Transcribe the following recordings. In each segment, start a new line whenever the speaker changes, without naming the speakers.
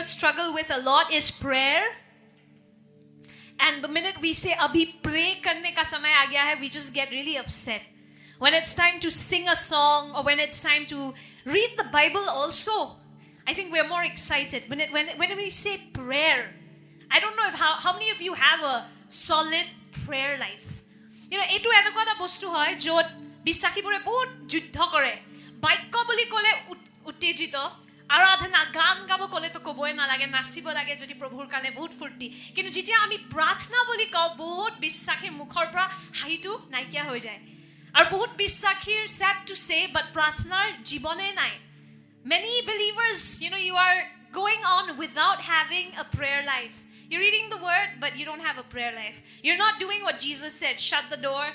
believers struggle with a lot is prayer. And the minute we say, abhi pray karne ka samay aa gaya hai, we just get really upset. When it's time to sing a song or when it's time to read the Bible also, I think we're more excited. When we say prayer, I don't know if how many of you have a solid prayer life. You know, etu enakwa ta bostu hoy jot bisakibore bahut juddha kore. Baikya boli kole uttejito. আৰাধনা গান গাব কলে তো কবই নালাগে নাচিব লাগে যদি প্ৰভুৰ কাৰণে বহুত ফুৰ্তি কিন্তু যেতিয়া আমি প্ৰাৰ্থনা বুলি কওঁ বহুত বিশ্বাসীৰ মুখৰ পৰা হাইটো নাইকিয়া হৈ যায় আৰু বহুত বিশ্বাসীৰ sad to say but প্ৰাৰ্থনাৰ জীৱনে নাই many believers you are going on without having a prayer life you're reading the word but you don't have a prayer life you're not doing what Jesus said shut the door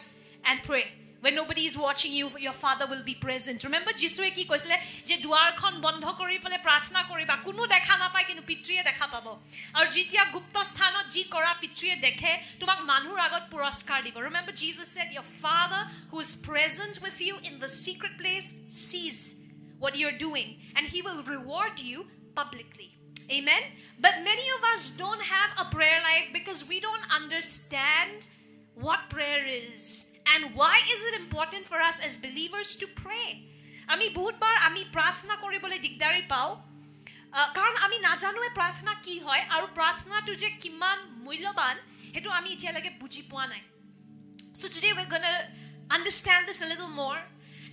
and pray when nobody is watching you your father will be present remember jisue ki koisile je duar khon bondho kori pale prarthana koriba kunu dekha na pai kinu pitriye dekha pabo aru jitia gupta sthanot ji kora pitriye dekhe tumak manhur agot puraskar dibo remember Jesus said your father who is present with you in the secret place sees what you're doing and he will reward you publicly amen but many of us don't have a prayer life because we don't understand what prayer is and why is it important for us as believers to pray আমি বহুতবাৰ আমি প্ৰাৰ্থনা কৰিবলৈ দিগদাৰি পাও কাৰণ আমি নাজানো এই প্ৰাৰ্থনা কি হয় আৰু প্ৰাৰ্থনাটো যে কিমান মূল্যৱান হেতু আমি এতিয়ালৈকে বুজি পোৱা নাই so today we're going to understand this a little more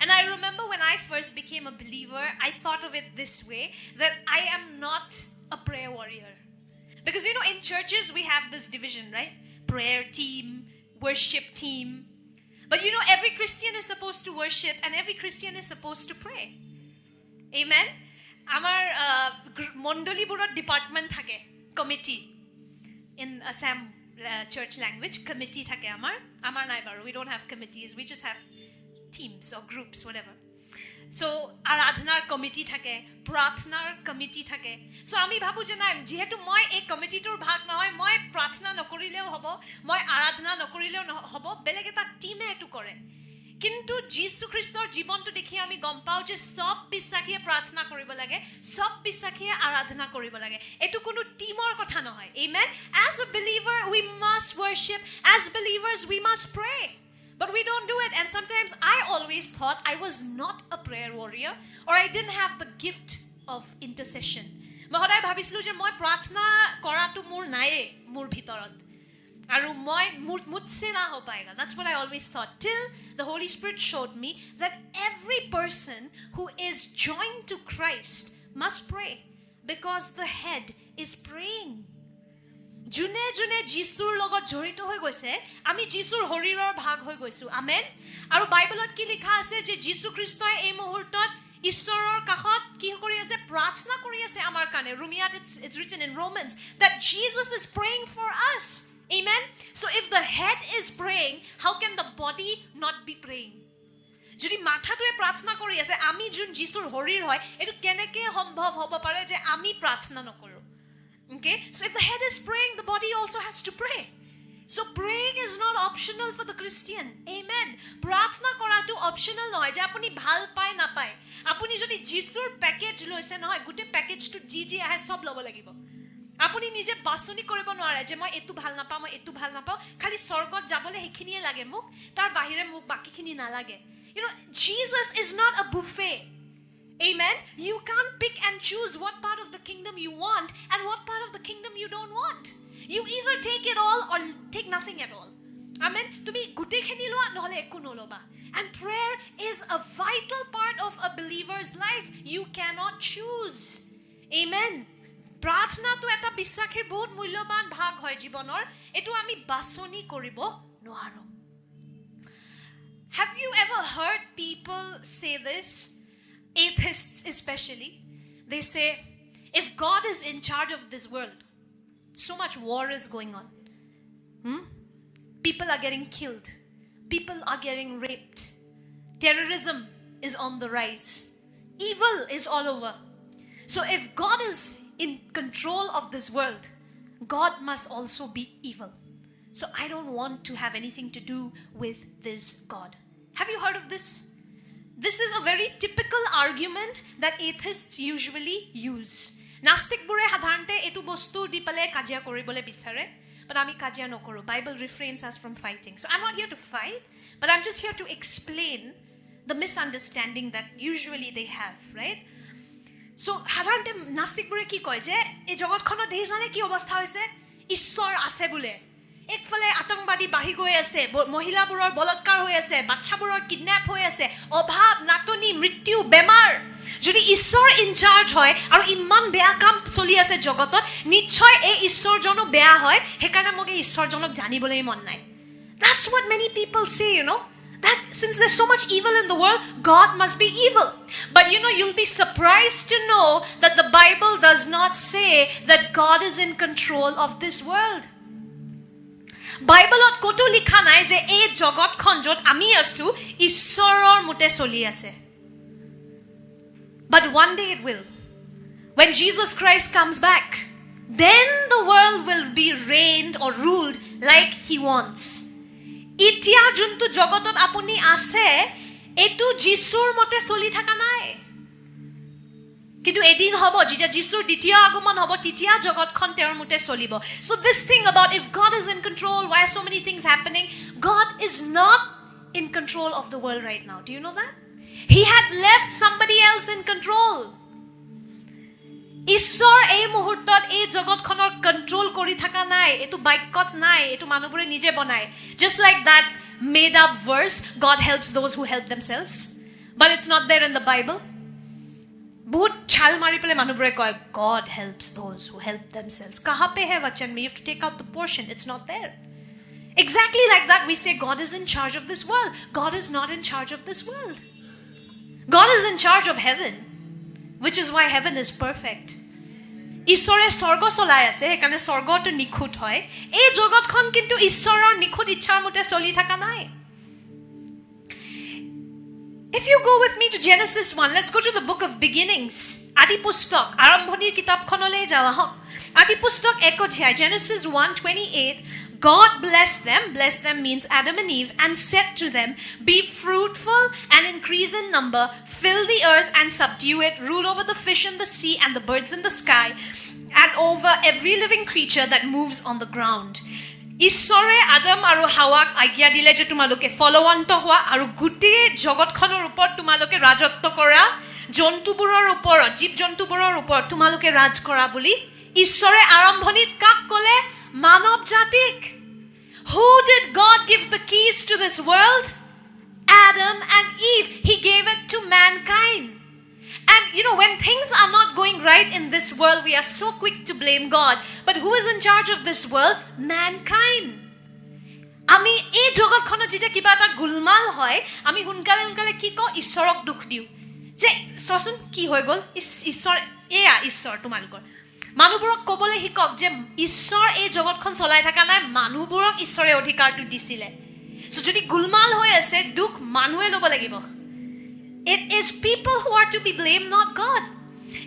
and I remember when I first became a believer I thought of it this way that I am not a prayer warrior because in churches we have this division right prayer team worship team but every Christian is supposed to worship and every Christian is supposed to pray amen amar mondoli burot department thake committee in Assam church language committee thake amar nai baru we don't have committees we just have teams or groups whatever so aradhanar committee thake prarthnar committee thake so ami bhabu je nai jehetu moi ei committee tor bhag nohoy moi prarthna nokorileo hobo moi aradhana nokorileo hobo beleg eta team e etu kore কিন্তু যীশু খ্ৰীষ্টৰ জীৱনটো দেখি আমি গম পাও যে সব বিশ্বাসীয়ে প্ৰাৰ্থনা কৰিব লাগে সব বিশ্বাসীয়ে আৰাধনা কৰিব লাগে এটো কোনো টিমৰ কথা নহয় amen as a believer we must worship as believers we must pray but we don't do it and sometimes I always thought I was not a prayer warrior or I didn't have the gift of intercession মই সদায় ভাবিছিলো যে মই প্ৰাৰ্থনা কৰাটো মোৰ নাই মোৰ ভিতৰত আৰু মই মুতছে না ho paega that's what I always thought till the Holy Spirit showed me that every person who is joined to Christ must pray because the head is praying june jisur logot jorito hoy goise ami jisur horiror bhag hoy goisu amen aru bible ki likha ase je jisu christoi ei muhurtot ishoror kakhot ki kori ase prarthna kori ase amar kane rumiat it's written in Romans that Jesus is praying for us amen so if the head is praying how can the body not be praying যদি মাথাটোৱে প্ৰাৰ্থনা কৰি আছে আমি যোন যিশুৰ হৰিৰ হয় এটো কেনেকে সম্ভৱ হ'ব পাৰে যে আমি প্ৰাৰ্থনা নকৰো okay so if the head is praying the body also has to pray so praying is not optional for the Christian amen প্ৰাৰ্থনা কৰাটো optional নহয় যে আপুনি ভাল পায় না পায় আপুনি যদি যিশুৰ প্যাকেজ লৈছে নহয় গুটে প্যাকেজটো জি আহে সব লব লাগিব আপুনি নিজে বাছনি কৰিব নোৱাৰে যে মই এতু ভাল নাপাম মই এতু ভাল নাপাও খালি স্বৰ্গত যাবলে হেখিনিয়ে লাগে মোক তাৰ বাহিৰে মোক বাকিখিনি না লাগে Jesus is not a buffet amen you can't pick and choose what part of the kingdom you want and what part of the kingdom you don't want you either take it all or take nothing at all amen tumi gute khini loa নহলে একো নলবা and prayer is a vital part of a believer's life you cannot choose amen প্ৰাৰ্থনা তো এটা বিশ্বাসীৰ বহুত মূল্যৱান ভাগ হয় জীৱনৰ এটো আমি বাছনি কৰিব নোৱাৰো Have you ever heard people say this atheists especially they say if God is in charge of this world so much war is going on people are getting killed people are getting raped terrorism is on the rise evil is all over so if God is in control of this world God must also be evil so I don't want to have anything to do with this God have you heard of this this is a very typical argument that atheists usually use নাস্তিকবোৰে সাধাৰণতে এটো বস্তু দি পেলে কাজিয়া কৰিবলৈ বিচাৰে but আমি কাজিয়া নকৰো Bible refrains us from fighting so I'm not here to fight but I'm just here to explain the misunderstanding that usually they have right so সাধাৰণতে নাস্তিকবোৰে কি কয় যে এই জগতখনত দেখিছানে কি অৱস্থা হৈছে ঈশ্বৰ আছে বুলে একফালে আতংকবাদী বাঢ়ি গৈ আছে মহিলাবোৰৰ বলৎকাৰ হৈ আছে বাচ্চাবোৰৰ কিডন্যাপ হৈ আছে অভাৱ নাটনি মৃত্যু বেমাৰ যদি ঈশ্বৰ ইনচাৰ্জ হয় আৰু ইমান বেয়া কাম চলি আছে জগতত নিশ্চয় এই ঈশ্বৰজনো বেয়া হয় হেকাৰণে মোক এই ঈশ্বৰজনক জানিবলৈ মন নাই that's what many people say you know that since there's so much evil in the world God must be evil but you know you'll be surprised to know that the Bible does not say that God is in control of this world বাইবেলত কতো লিখা নাই যে এই জগতখন যত আমি আছো ঈশ্বৰৰ মতে চলি আছে but one day it will when Jesus Christ comes back then the world will be reigned or ruled like he wants ইতিয়া যোনটো জগতত আপুনি আছে এটো যিশুৰ মতে চলি থাকা নাই কিন্তু এদিন হ'ব যেতিয়া যিশুৰ দ্বিতীয় আগমন হ'ব তেতিয়া জগতখন তেওঁৰ মতে চলিব so this thing about if God is in control why are so many things happening God is not in control of the world right now do you know that he had left somebody else in control ঈশ্বৰ এই মুহূৰ্তত এই জগতখনৰ control কৰি থাকা নাই এটো বাক্যত নাই এটো মানুহবোৰে নিজে বনায় just like that made up verse God helps those who help themselves but it's not there in the Bible बहुत छाल मारी पहले মানুহবোৰে কয় God helps those who help themselves कहां पे है वचन में you have to take out the portion it's not there exactly like that we say God is in charge of this world God is not in charge of this world God is in charge of heaven which is why heaven is perfect ঈশ্বৰে স্বৰ্গ চলাই আছে হেকাৰণে স্বৰ্গটো নিখুত হয় এই জগতখন কিন্তু ঈশ্বৰৰ নিখুত ইচ্ছাৰ মতে চলি থাকা নাই If you go with me to Genesis 1, let's go to the book of beginnings. Adi Pustak, Arambhonir kitabkhonole jawa hok. Adi Pustak 1 অধ্যায় Genesis 1:28. God blessed them means Adam and Eve, and said to them, be fruitful and increase in number, fill the earth and subdue it, rule over the fish in the sea and the birds in the sky, and over every living creature that moves on the ground. ঈশ্বৰে Adam আৰু হাৱাক আজ্ঞা দিলে যে তোমালোকে ফলৱন্ত হোৱা আৰু গোটেই জগতখনৰ ওপৰত তোমালোকে ৰাজত্ব কৰা জন্তুবোৰৰ ওপৰত জীৱ-জন্তুবোৰৰ ওপৰত তোমালোকে ৰাজ কৰা বুলি ঈশ্বৰে আৰম্ভণিত কাক ক'লে মানৱ জাতিক Who did God give the keys to this world? Adam and Eve. He gave it to mankind. And you know, when things are not going right in this world, we are so quick to blame God. But who is in charge of this world? Mankind. Ami ei jogotkhonot jeta kiba eta gulmal hoy, ami hunkale ki ko ishorok dukh diu. Je sosun ki hoy gol? Ishor eya ishor tumalukor. Manuborok kobole hikok je ishor ei jogotkhon cholai thaka nai manuborok ishore odhikar tu disile. So jodi gulmal hoy ase dukh manue lobo lagibo. It is people who are to be blamed, not God.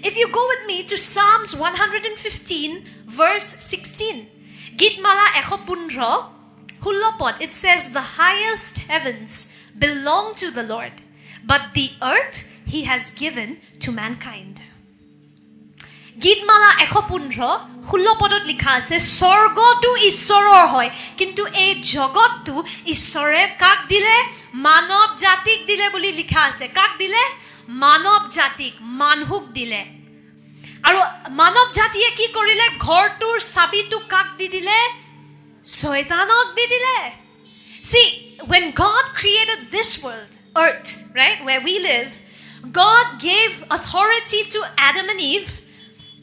If you go with me to Psalms 115, verse 16. Gitmala 115, it says, the highest heavens belong to the Lord, but the earth he has given to mankind. Gitmala 115 লিখা আছে স্বৰ্গটো ঈশ্বৰৰ হয় কিন্তু এই জগতটো ঈশ্বৰে কাক দিলে মানৱ জাতিক দিলে বুলি লিখা আছে কাক দিলে মানৱ জাতিক মানুহক দিলে আৰু মানৱ জাতিয়ে কি কৰিলে ঘৰটোৰ চাবিটো কাক দি দিলে শয়তানক দি দিলে See when God created this world earth right where we live God gave authority to Adam and Eve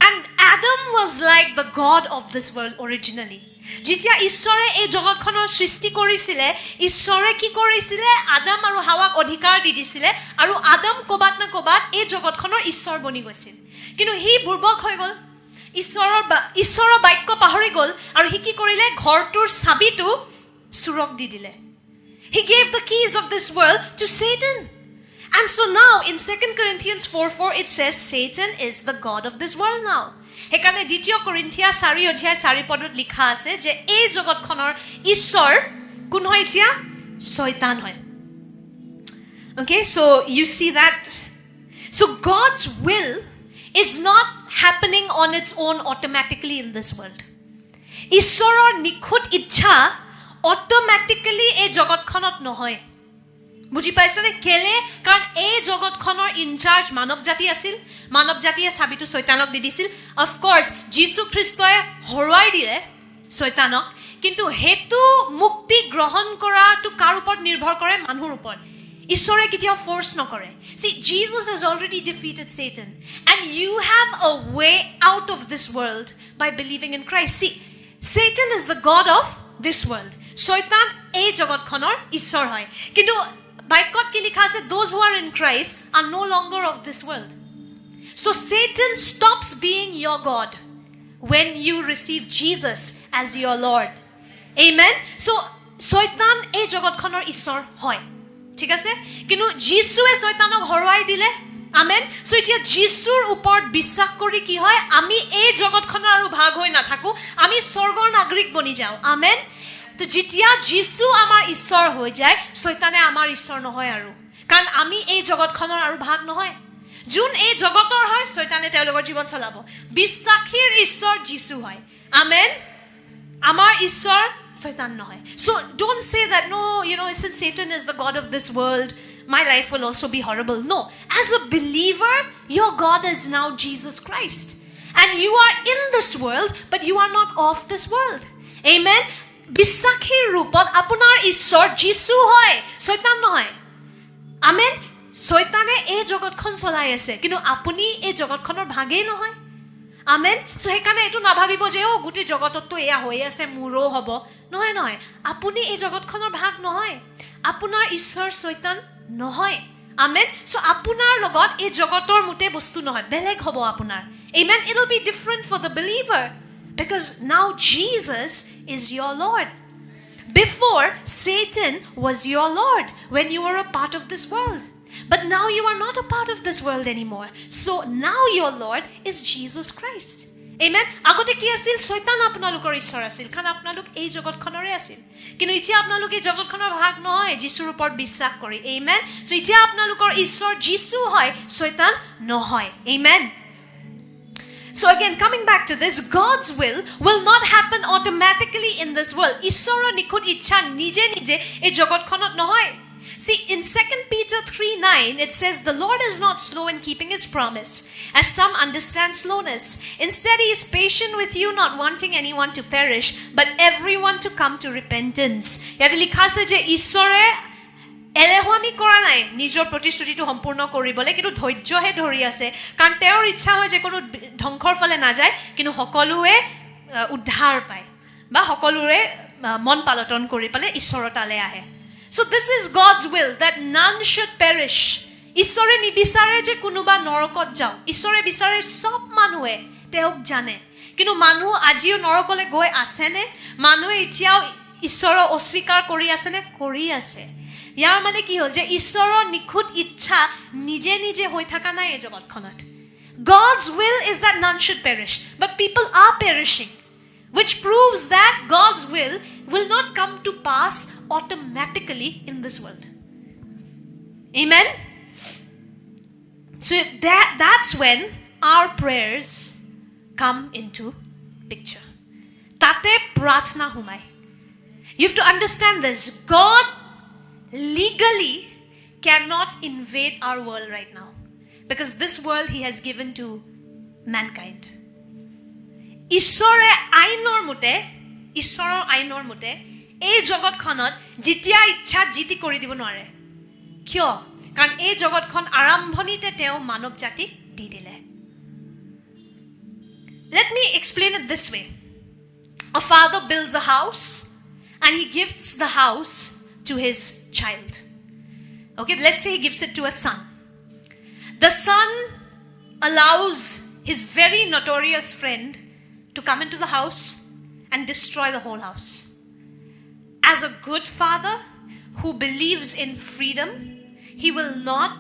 And Adam was like the god of this world originally. Jitia ishore ei jogotkhonor srishti korisile, ishore ki korisile Adam aru Hawak odhikar di disile aru Adam kobat na kobat ei jogotkhonor ishor boni goisil. Kintu hi burbok hoy gol. Ishoror baikko pahori gol aru hi ki korile ghortur sabitu surok di dile. He gave the keys of this world to Satan. And so now in 2 Corinthians 4:4 it says Satan is the god of this world now. Hekane 2 Korinthia 4 অধ্যায় 4 পদত লিখা আছে যে এই জগতখনৰ ঈশ্বৰ কোন হয় এতিয়া শয়তান হয়. Okay, so you see that. So God's will is not happening on its own automatically in this world. ঈশ্বৰৰ নিখুঁত ইচ্ছা automatically এই জগতখনত নহয়. বুজি পাইছানে কেলে? কাৰণ এই জগতখনৰ ইনচাৰ্জ মানৱ জাতি আছিল. মানৱ জাতিয়ে চাবিটো শয়তানক দি দিছিল. অফ কোৰ্স যীশু খ্ৰীষ্টই হৰুৱাই দিলে শয়তানক, কিন্তু হেতু মুক্তি গ্ৰহণ কৰাটো কাৰ ওপৰত নিৰ্ভৰ কৰে? মানুহৰ ওপৰত. ঈশ্বৰে কেতিয়াও ফোৰ্স নকৰে. See, Jesus has already defeated Satan and you have a way out of this world by believing in Christ. See, Satan is the god of this world. শয়তান এই জগতখনৰ ঈশ্বৰ হয়. কিন্তু বাইকত কি লিখা আছে? Those who are in Christ are no longer of this world. So Satan stops being your god when you receive Jesus as your Lord. Amen. So শয়তান এই জগতখনৰ ঈশ্বৰ হয়. ঠিক আছে? কিন্তু যীশুৱে শয়তানক হৰুৱাই দিলে. আমেন. সো এতিয়া যীশুৰ ওপৰত বিশ্বাস কৰি কি হয়? আমি এই জগতখনৰ আৰু ভাগ হৈ নাথাকো, আমি স্বৰ্গৰ নাগৰিক বনি যাওঁ. আমেন. তো যেতিয়া যীশু আমাৰ ঈশ্বৰ হৈ যায়, শয়তানে আমাৰ ঈশ্বৰ নহয় আৰু, কাৰণ আমি এই জগতখনৰ আৰু ভাগ নহয়. যোন এই জগতৰ হয়, শয়তানে তেওঁলোকৰ জীৱন চলাব. বিশ্বাসীৰ ঈশ্বৰ যীশু হয়. আমেন. আমাৰ ঈশ্বৰ শয়তান নহয়. So don't say that, no, since Satan is the god of this world, my life will also be horrible. No. As a believer, your God is now Jesus Christ. And you are in this world, but you are not of this world. Amen. বিশ্বাসীৰ ৰূপত আপোনাৰ ঈশ্বৰ যীশু হয়, শয়তান নহয়. আমেন. শয়তানে এই জগতখন চলাই আছে, কিন্তু আপুনি এই জগতখনৰ ভাগেই নহয়. আমেন. সো সেইকাৰণে এইটো নাভাবিব যে গোটেই জগততো এয়া হৈ আছে, মোৰো হ'ব. নহয় নহয়, আপুনি এই জগতখনৰ ভাগ নহয়. আপোনাৰ ঈশ্বৰ শয়তান নহয়. আমেন. সো আপোনাৰ লগত এই জগতৰ মতে বস্তু নহয়, বেলেগ হ'ব আপোনাৰ. Amen. It will be different for the believer because now Jesus is your Lord. Before, Satan was your Lord when you were a part of this world. But now you are not a part of this world anymore. So now your Lord is Jesus Christ. Amen. আগতে কি আছিল? শয়তান আপোনালোকৰ ঈশ্বৰ আছিল, কাৰণ আপোনালোক এই জগতখনৰে আছিল. কিন্তু এতিয়া আপোনালোক এই জগতখনৰ ভাগ নহয় যীশুৰ ওপৰত বিশ্বাস কৰি. Amen. So এতিয়া আপোনালোকৰ ঈশ্বৰ যীশু হয়, শয়তান নহয়. Amen. So again, coming back to this, God's will not happen automatically in this world. ঈশ্বৰৰ নিখুঁত ইচ্ছা নিজে নিজে এই জগতখনত নহয়. See, in 2 Peter 3:9, it says, the Lord is not slow in keeping his promise, as some understand slowness. Instead, he is patient with you, not wanting anyone to perish, but everyone to come to repentance. ইয়াতে লিখা আছে যে ঈশ্বৰে এলেহুৱামি কৰা নাই নিজৰ প্ৰতিশ্ৰুতিটো সম্পূৰ্ণ কৰিবলৈ, কিন্তু ধৈৰ্যহে ধৰি আছে, কাৰণ তেওঁৰ ইচ্ছা হয় যে কোনো ধ্বংসৰ ফালে নাযায়, কিন্তু সকলোৱে উদ্ধাৰ পায় বা সকলোৰে মন পালটন কৰি পালে ঈশ্বৰৰ তালে আহে. So this is God's will, that none should perish. ঈশ্বৰে নিবিচাৰে যে কোনোবা নৰকত যাওক. ঈশ্বৰে বিচাৰে সব মানুহে তেওঁক জানে. কিন্তু মানুহ আজিও নৰকলৈ গৈ আছেনে? মানুহে এতিয়াও ঈশ্বৰৰ অস্বীকাৰ কৰি আছেনে? কৰি আছে. ইয়াৰ মানে কি হ'ল যে ঈশ্বৰৰ নিখুঁত ইচ্ছা নিজে নিজে হৈ থকা নাই এই জগতখনত. God's will is that none should perish, but people are perishing, which proves that God's will not come to pass automatically in this world. Amen. So that's when our prayers come into picture. Tate pratna humai. You have to understand this. God legally cannot invade our world right now, because this world he has given to mankind. ঈশ্বৰৰ আইনৰ মতে এই জগতখনত যেতিয়া ইচ্ছা জিতি কৰি দিব নোৱাৰে. কিয়? কাৰণ এই জগতখন আৰম্ভণিতে তেওঁ মানৱ জাতিক দি দিলে. Let me explain it this way. A father builds a house and he gifts the house to his child. Okay, let's say he gives it to a son. The son allows his very notorious friend to come into the house and destroy the whole house. As a good father who believes in freedom, he will not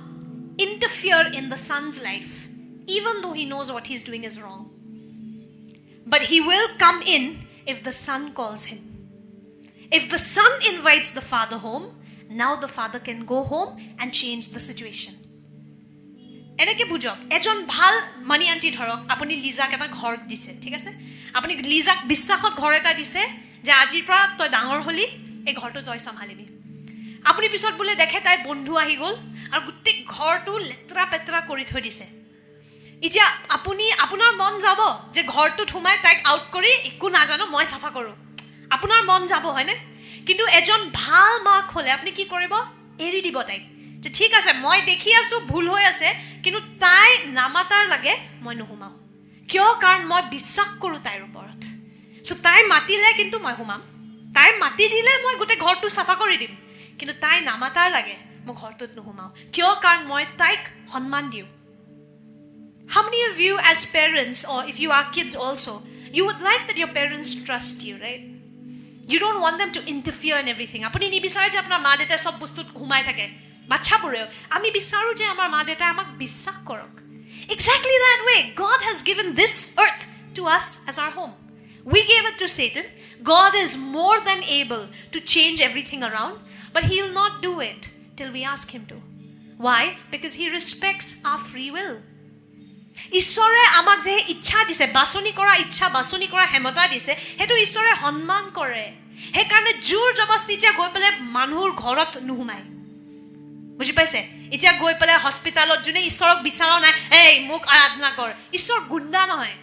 interfere in the son's life, even though he knows what he's doing is wrong. But he will come in if the son calls him. If the son invites the father home, now the father can go home and change the situation. এনেকে বুঝক এজন ভাল মানি aunty ধৰক আপুনি লিজাক এটা ঘৰ দিছে ঠিক আছে আপুনি লিজাক বিশ্বাসত ঘৰ এটা দিছে যে আজিৰ পৰা তই ডাঙৰ হলি এই ঘৰটো তই সম্ভালিবি আপুনি পিছত বোলে দেখে তাই বন্ধু আহি গল আৰু গোটেই ঘৰটো লেত্ৰা পেত্ৰা কৰি থৈ দিছে এতিয়া আপুনি আপোনাৰ মন যাব যে ঘৰটোত সোমাই তাইক আউট কৰি একো নাজানো মই সাফা কৰো আপোনাৰ মন যাব হয়নে কিন্তু এজন ভাল মাক হলে আপুনি কি কৰিব এৰি দিব তাইক যে ঠিক আছে মই দেখি আছো ভুল হৈ আছে কিন্তু তাই নামাতাৰ লাগে মই নহুমাও কিয় কাৰণ মই বিশ্বাস কৰো তাইৰ ওপৰত সো তাই মাতিলে কিন্তু মই হুমাম তাই মাতি দিলে মই গোটেই ঘৰটো সাফা কৰি দিম কিন্তু তাই নামাতাৰ লাগে মই ঘৰটোত নহুমাও কিয় কাৰণ মই তাইক সন্মান দিও How many of you as parents or if you are kids also you would like that your parents trust you right you don't want them to interfere in everything আপুনি নিবিচাৰে যে আপোনাৰ মা দেউতা সব বস্তুত হুমাই থাকে বাচ্চাবোৰে আমি বিচাৰো যে আমাৰ মা দেউতা আমাক বিশ্বাস কৰক exactly that way God has given this earth to us as our home we gave it to Satan God is more than able to change everything around but he'll not do it till we ask him to why because he respects our free will ঈশ্বৰে আমাক যে ইচ্ছা দিছে বাছনি কৰা ইচ্ছা বাছনি কৰা হেমতা দিছে হেতু ঈশ্বৰে সন্মান কৰে হে কাৰণে জোৰ জবস্তি যে গৈ পেলে মানুহৰ ঘৰত নুহুমাই বুজি পাইছে এতিয়া গৈ পেলে হস্পিটালত জুনে ঈশ্বৰক বিচাৰা নাই এই মোক আৰাধনা কৰ ঈশ্বৰ গুণ্ডা নহয়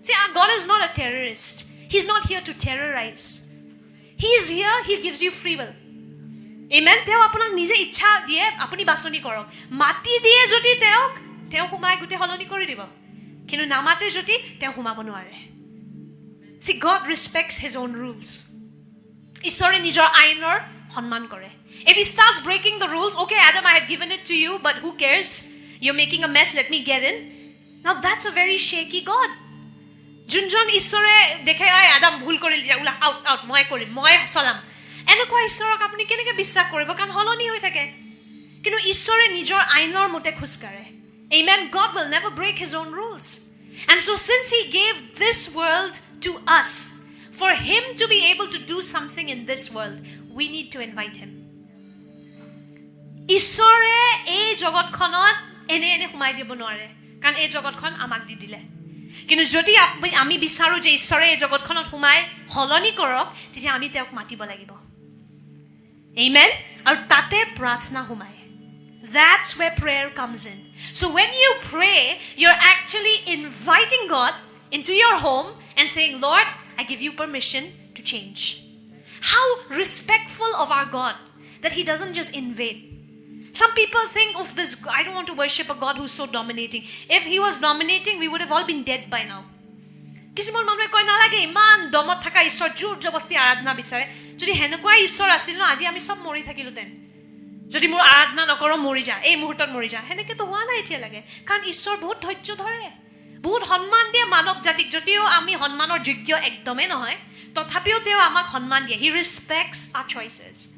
See, God is not a terrorist. He's not here to terrorize. He is here, he gives you free will. Amen. Teo apunak nije ichha diye apuni basoni korok. Mati diye joti teo humai gute holoni kori dibo. Kinu namate joti teo humabo noare. See, God respects his own rules. Ishore nijor ainor honman kore. If he starts breaking the rules, okay, Adam, I had given it to you, but who cares? You're making a mess, let me get in. Now that's a very shaky God. Junjon Ishore dekhe ay Adam bhul koril ula out moi korim moi salam. Enoko Ishorok apuni keneke বিশ্বাস koribo kan holoni hoi thake. Kinu Ishore nijor ainor mote khuskare. Amen. God will never break his own rules. And so since he gave this world to us, for him to be able to do something in this world, we need to invite him. Ishore ei jogot khonot ene humai dibo noare. Kan ei jogot khon amak di dile. কিন্তু যদি আমি বিচাৰো যে ঈশ্বৰে এই জগতখনত হুমাই হলনি কৰক তেতিয়া আমি তেওঁক মাতিব লাগিব আমেন আৰু তাতে প্ৰাৰ্থনা হুমাই that's where prayer comes in so when you pray you're actually inviting God into your home and saying Lord I give you permission to change how respectful of our God that he doesn't just invade Some people think of this, I don't want to worship a God who's so dominating. If he was dominating, we would have all been dead by now. Kisimon manwe koi nalage iman domot thaka ishor jor jobosti aradhna bisare. Jodi henokwa ishor asil no aji ami sob mori thakilu ten. Jodi mor aradhna nokoro mori ja, ei muhurtot mori ja. Heneke to howa nai etia lage. Karon ishor bahut dhojjo dhore. Bahut honman die manok jatik jotio ami honmanor jogyo ekdome nohoy. Tothapio teo amak honman die. He respects our choices.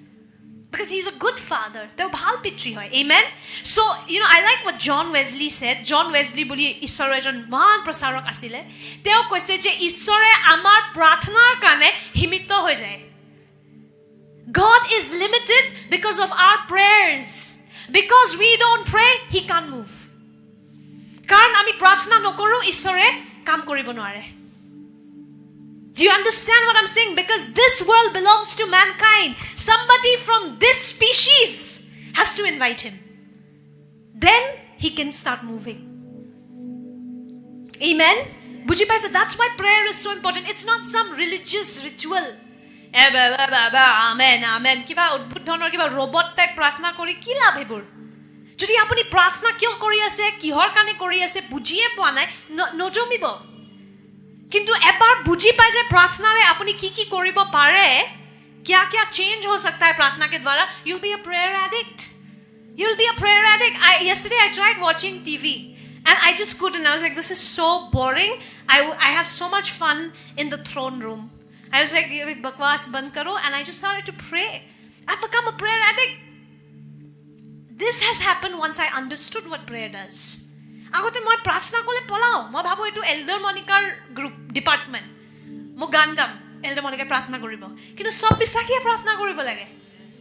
Because he's a good father. Teo bhal pitri hoy. Amen. So, I like what John Wesley said. John Wesley boli ishore ejon mahan prasarok asile. Teo koise je ishore amar prarthnar kane himito hoy jay. God is limited because of our prayers. Because we don't pray, he can't move. Karon ami prarthna nokoru ishore kam koribo noare. Do you understand what I'm saying? Because this world belongs to mankind. Somebody from this species has to invite him. Then he can start moving. Amen? Buji paise, that's why prayer is so important. It's not some religious ritual. Amen, amen. Kiba udbhut dhonor kiba robot type prarthna kori ki labh hebor? Jodi apuni prarthna kyo kori ase, kihor kane kori ase, bujiye poa nai, nojomibo. কিন্তু এবাৰ বুজি পায় যে প্ৰাৰ্থনাৰে আপুনি কি কৰিব পাৰে क्या চেঞ্জ हो सकता है प्रार्थना के द्वारा you'll be a prayer addict yesterday I tried watching TV and I just couldn't I was like this is so boring I have so much fun in the throne room I was like bakwas band karo and I just started to pray I've become a prayer addict this has happened once I understood what prayer does আগতে মই প্ৰাৰ্থনা কৰিলে পলাও মই ভাবো এটো elder মনিকাৰ group department মই গান গাম এল্ডাৰ মনিকা প্ৰাৰ্থনা কৰিব কিন্তু সব বিশ্বাসীয়ে প্ৰাৰ্থনা কৰিব লাগে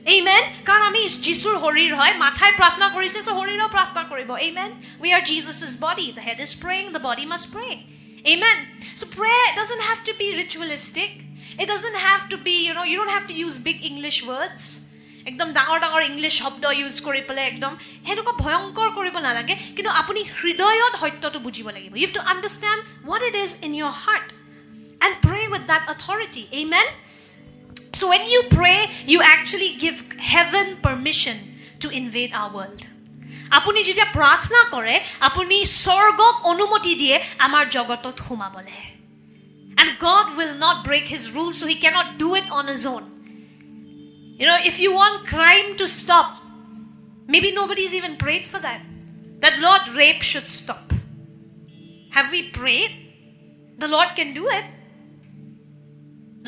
Amen. কাৰণ আমি যিশুৰ শৰীৰ হয়, মাথাই প্ৰাৰ্থনা কৰিছে, so শৰীৰো প্ৰাৰ্থনা কৰিব. Amen. We are Jesus's body. The head is praying, the body must pray. Amen. So prayer doesn't have to be ritualistic. It doesn't have to be, you don't have to use big English words. একদম ডাঙৰ English শব্দ use কৰি পেলাই একদম হেনেকুৱা ভয়ংকৰ কৰিব নালাগে, কিন্তু আপুনি হৃদয়ত সত্যটো বুজিব লাগিব. You have to understand what it is in your heart and pray with that authority. Amen. So when you pray, you actually give heaven permission to invade our world. আপুনি যেতিয়া প্ৰাৰ্থনা কৰে, আপুনি স্বৰ্গক অনুমতি দিয়ে আমাৰ জগতত সোমাবলে. And God will not break his rules, so he cannot do it on his own. If you want crime to stop, maybe nobody's even prayed for that. That Lord, rape should stop. Have we prayed? The Lord can do it.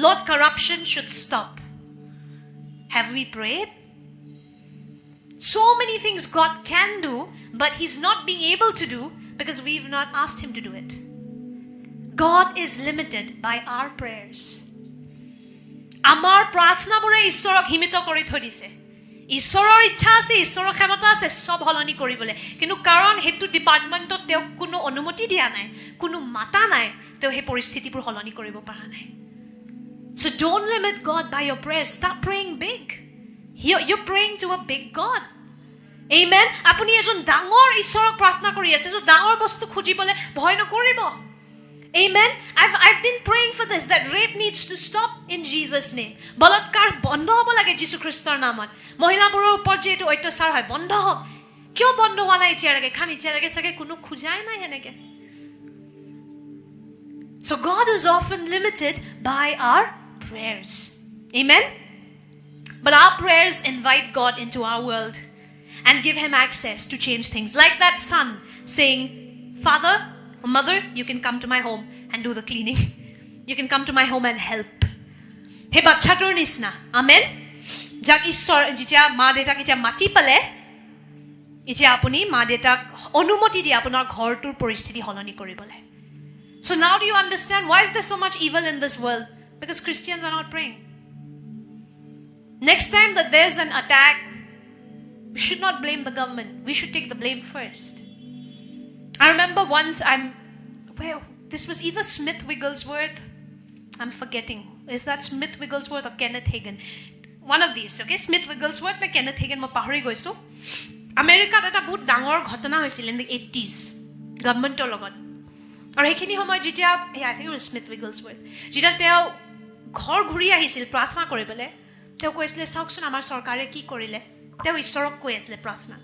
Lord, corruption should stop. Have we prayed? So many things God can do, but he's not being able to do because we've not asked him to do it. God is limited by our prayers. Amar প্ৰাৰ্থনা বোৰে ঈশ্বৰক সীমিত কৰি থৈ দিছে. ঈশ্বৰৰ ইচ্ছা আছে, ঈশ্বৰৰ ক্ষমতা আছে সব হলনি কৰিবলৈ, কিন্তু কাৰণ হেতু ডিপাৰ্টমেন্টত তেওঁ কোনো অনুমতি দিয়া নাই, কোনো মাতা নাই, তেওঁ হে পৰিস্থিতিবোৰ হলনি কৰিব পৰা নাই. So don't limit God by your prayers. Start praying big. You're praying to a big God. Amen. আপুনি এজন ডাঙৰ ঈশ্বৰক প্ৰাৰ্থনা কৰি আছে, so ডাঙৰ বস্তু খুজিবলৈ ভয় নকৰিব. Amen. I've been praying for this, that rape needs to stop in Jesus' name. বলৎকাৰ বন্ধ হ'ব লাগে যীশু খ্ৰীষ্টৰ নামত. মহিলাবোৰৰ ওপৰত যে এইটো অত্যাচাৰ হয় বন্ধ হওক. কিয় বন্ধ হোৱা নাই এতিয়ালৈকে? খান এতিয়ালৈকে চাগে কোনো খুজাই নাই হেনেকে. So God is often limited by our prayers. Amen. But our prayers invite God into our world and give him access to change things. Like that son saying, Father, Mother, you can come to my home and do the cleaning. You can come to my home and help. He bachchator nisna. Amen. Jak ishor jitya ma deta kitya mati pale. Itya apuni ma deta onumoti di apunar ghortur poristiti holoni koribole. So now do you understand why is there so much evil in this world? Because Christians are not praying. Next time that there's an attack, we should not blame the government. We should take the blame first. I remember once this was either Smith Wigglesworth. I'm forgetting. Is that Smith Wigglesworth or Kenneth Hagin? One of these, okay? Smith Wigglesworth or Kenneth Hagin, মই পাহৰি গৈছো. আমেৰিকাত এটা বহুত ডাঙৰ ঘটনা হৈছিল in the 80s. গভৰ্ণমেণ্টৰ লগত. আৰু সেইখিনি সময় যেতিয়া I think it was Smith Wigglesworth. যেতিয়া তেওঁ ঘৰ ঘূৰি আহিছিল প্ৰাৰ্থনা কৰিবলৈ, তেওঁ কৈছিলে চাওকচোন আমাৰ চৰকাৰে কি কৰিলে. তেওঁ ঈশ্বৰক কৈ আছিল প্ৰাৰ্থনা.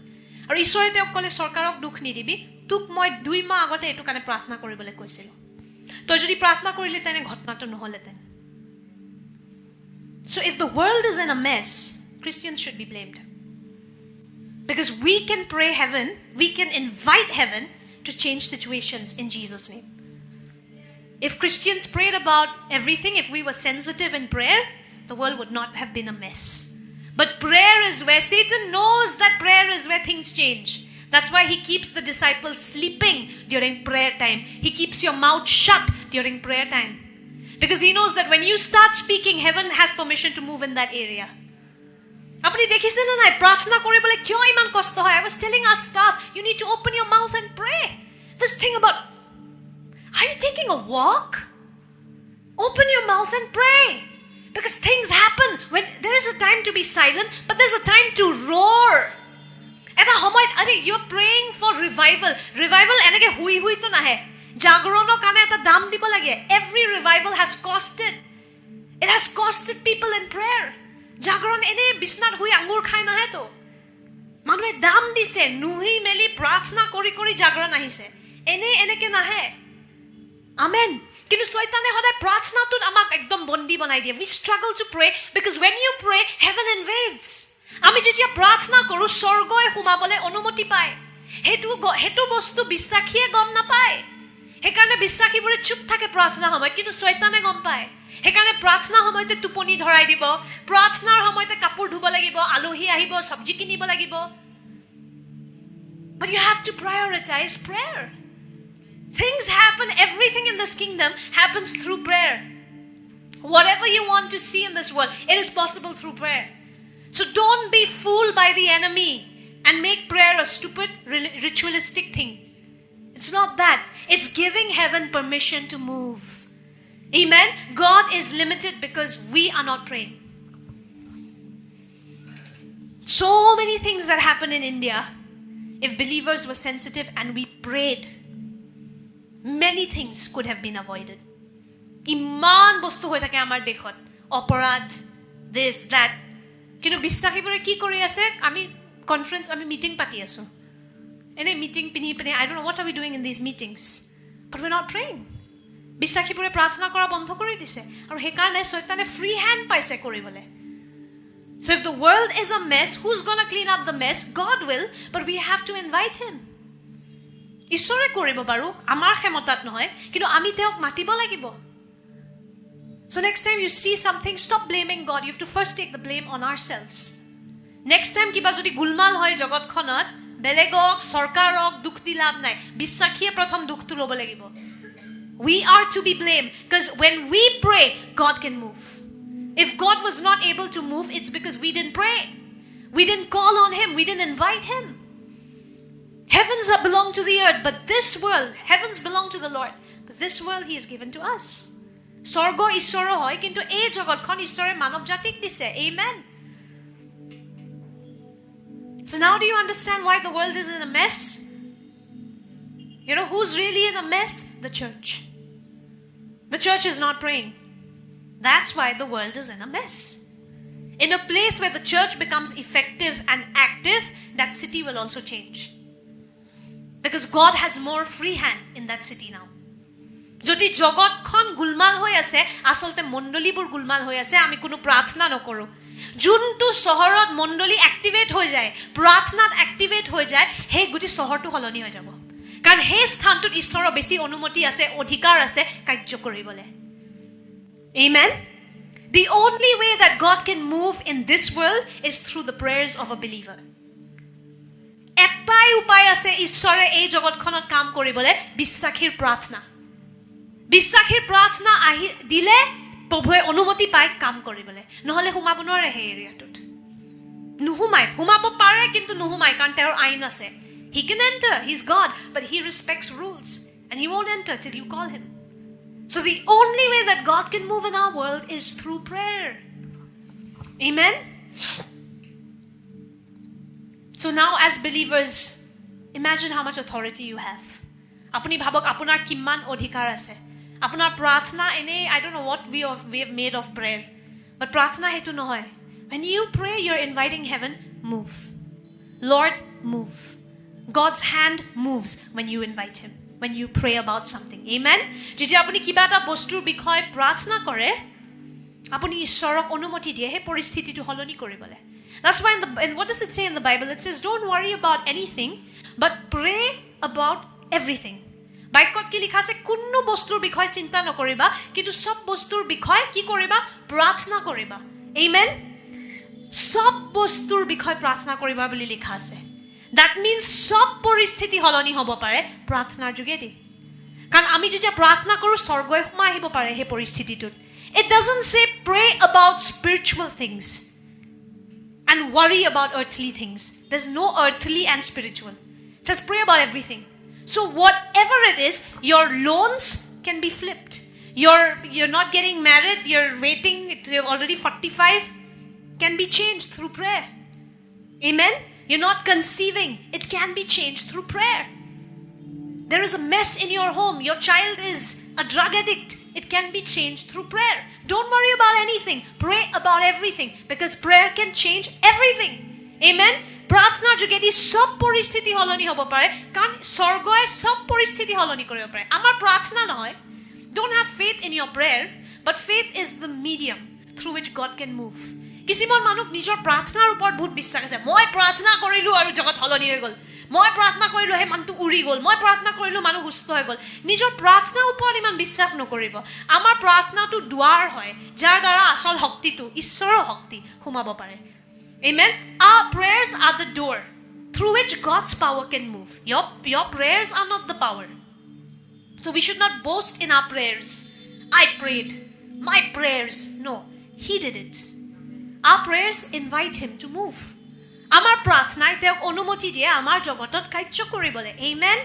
আৰু ঈশ্বৰে তেওঁক ক'লে চৰকাৰক দুখ নিদিবি, তোক মই 2 মাহ আগতে এটো কাৰণে প্ৰাৰ্থনা কৰিবলৈ কৈছিল. তই যদি প্ৰাৰ্থনা কৰিলে তেনে ঘটনাটো নহলেতেন. So if the world is in a mess, Christians should be blamed. Because we can pray heaven, we can invite heaven to change situations in Jesus' name. If Christians prayed about everything, if we were sensitive in prayer, the world would not have been a mess. But prayer is where Satan knows that prayer is where things change. That's why he keeps the disciples sleeping during prayer time. He keeps your mouth shut during prayer time. Because he knows that when you start speaking, heaven has permission to move in that area. Apni dekhise na nai prarthana koribole kyo iman kosto hoy? I was telling our staff, you need to open your mouth and pray. This thing about, are you taking a walk? Open your mouth and pray. Because things happen when there is a time to be silent, but there's a time to roar. Eta homoit you're praying for revival. Revival enake hui to nahe. Jagrono kane eta dam dibo lage. Every revival has costed. It has costed people in prayer. Jagron ene bisnat hui angur khai nahe to. Manue dam dise nuhi meli prarthna kori jagron ahise. Eneke nahe. Amen. Kintu soitane hoday prarthna tut amak ekdom bondi banai diye. We struggle to pray because when you pray, heaven invades. আমি যেতিয়া প্ৰাৰ্থনা কৰো স্বৰ্গই সোমাবলে অনুমতি পায়. হেতু বস্তু বিশ্বাসীয়ে গম নাপায়. হেকাৰণে বিশ্বাসীবোৰে চুপ থাকে প্ৰাৰ্থনা সময়, কিন্তু শয়তানে গম পায়. হেকাৰণে প্ৰাৰ্থনা সময়তে টোপনি ধৰাই দিব, প্ৰাৰ্থনাৰ সময়তে কাপোৰ ধুব লাগিব, আলহী আহিব, সবজি কিনিব লাগিব. But you have to prioritize prayer. Things happen, everything in this kingdom happens through prayer. Whatever you want to see in this world, it is possible through prayer. So don't be fooled by the enemy and make prayer a stupid ritualistic thing. It's not that. It's giving heaven permission to move. Amen. God is limited because we are not praying. So many things that happen in India, if believers were sensitive and we prayed, many things could have been avoided. Iman bostu hoi thake amar dekhot, oparad, this, that. Kintu bisakibore ki kori ase? Ami conference, ami meeting pati asu. Ene meeting pini, I don't know what are we doing in these meetings, but we're not praying. Bisakibore prarthna kora bondho kori dise. Aru hekarne soitane free hand paise koribole. So if the world is a mess, who's going to clean up the mess? God will, but we have to invite him. Ishore koribo baru, amar khemotat nohoy, kintu ami teok matibo lagibo. So next time you see something, stop blaming God. You have to first take the blame on ourselves. Next time kiba jodi gulmal hoy jagat khonot, belegok, sarkarok dukh di lab nai. Bisakhiye prothom dukh tu lobo lagibo. We are to be blamed because when we pray, God can move. If God was not able to move, it's because we didn't pray. We didn't call on him. We didn't invite him. Heavens belong to the earth, but this world, heavens belong to the Lord. But this world he has given to us. Sorgo ishoro hoy, kintu ei jagat khon ishore manav jatik dise. Amen. So now do you understand why the world is in a mess? You know who's really in a mess? The church. The church is not praying. That's why the world is in a mess. In a place where the church becomes effective and active, that city will also change. Because God has more free hand in that city now. Jodi jagat khon gulmal hoy ase, asolte mondoli bur gulmal hoy ase, ami kono prarthna nokoru. Juntu sohorot mondoli activate hoy jay, prarthnat activate hoy jay, he guti sohor tu holoni hoy jabo. Karon he sthantot ishoro beshi onumoti ase, odhikar ase kajjo koribole. Amen. The only way that God can move in this world is through the prayers of a believer. Etai upay ase ishore ei jagat khonot kaam koribole, bissakhir prarthna. Bissakhir prarthna ahi dile প্ৰভুৱে অনুমতি পায় কাম কৰিবলৈ নহলে হুমাব নোৱাৰে হে এৰিয়াটোত হুমাব পাৰে কিন্তু নুহুমাই কাৰণ তেওঁৰ আইন আছে he can enter, he's God, but he respects rules and he won't enter till you call him. So the only way that God can move in our world is through prayer. Amen. So now as believers, imagine how much authority you have. Apuni bhabok apunar kiman odhikar ase. Apunar prarthna ene, I don't know what we have made of prayer, but prarthna hetu nohoy. When you pray, you're inviting heaven, move. Lord, move. God's hand moves when you invite him, when you pray about something. Amen. Jiji apuni kiba eta bostur bikhoy prarthna kore, apuni ishorok onumoti diye he poristhiti tu holoni koribole. That's why in what does it say in the Bible? It says, don't worry about anything, but pray about everything. বাইকত কি লিখা আছে কোনো বস্তুৰ বিষয় চিন্তা নকৰিবা কিন্তু সব বস্তুৰ বিষয় কি কৰিবা প্ৰাৰ্থনা কৰিবা আমেন সব বস্তুৰ বিষয় প্ৰাৰ্থনা কৰিবা বুলি লিখা আছে that means সব পৰিস্থিতি হলনি হ'ব পাৰে প্ৰাৰ্থনাৰ যোগেদি কাৰণ আমি যেতিয়া প্ৰাৰ্থনা কৰো স্বৰ্গই সোমাই আহিব পাৰে হে পৰিস্থিতিটোত it doesn't say pray about spiritual things and worry about earthly things. There's no earthly and spiritual. It says pray about everything. So whatever it is, your loans can be flipped. You're not getting married, you're waiting, you're already 45, can be changed through prayer. Amen? You're not conceiving, it can be changed through prayer. There is a mess in your home, your child is a drug addict, it can be changed through prayer. Don't worry about anything, pray about everything because prayer can change everything. Amen? प्रार्थना जोगेदी सब परिस्थिति हलनी হ'ব পাৰে কাৰণ স্বৰ্গই सब परिस्थिति हलनी কৰিব পাৰে আমাৰ প্ৰাৰ্থনা নহয় don't have faith in your prayer but faith is the medium through which God can move কিছুমান মানুহ নিজৰ প্ৰাৰ্থনাৰ ওপৰত বহুত বিশ্বাস আছে মই প্ৰাৰ্থনা কৰিলো আৰু জগত হলনি হৈ গল মই প্ৰাৰ্থনা কৰিলো হে মানুহ উৰি গল মই প্ৰাৰ্থনা কৰিলো মানুহ সুস্থ হৈ গল নিজৰ প্ৰাৰ্থনাৰ ওপৰত ইমান বিশ্বাস নকৰিব আমাৰ প্ৰাৰ্থনাটো দুৱাৰ হয় যাৰ দ্বাৰা আসল শক্তিটো ঈশ্বৰৰ শক্তি সোমাব পাৰে Amen. Our prayers are the door through which God's power can move. Your prayers are not the power. So we should not boast in our prayers. I prayed. My prayers. No. He did it. Our prayers invite him to move. Amar prathnai teok onumoti diye amar jogotot kaityo koribole. Amen.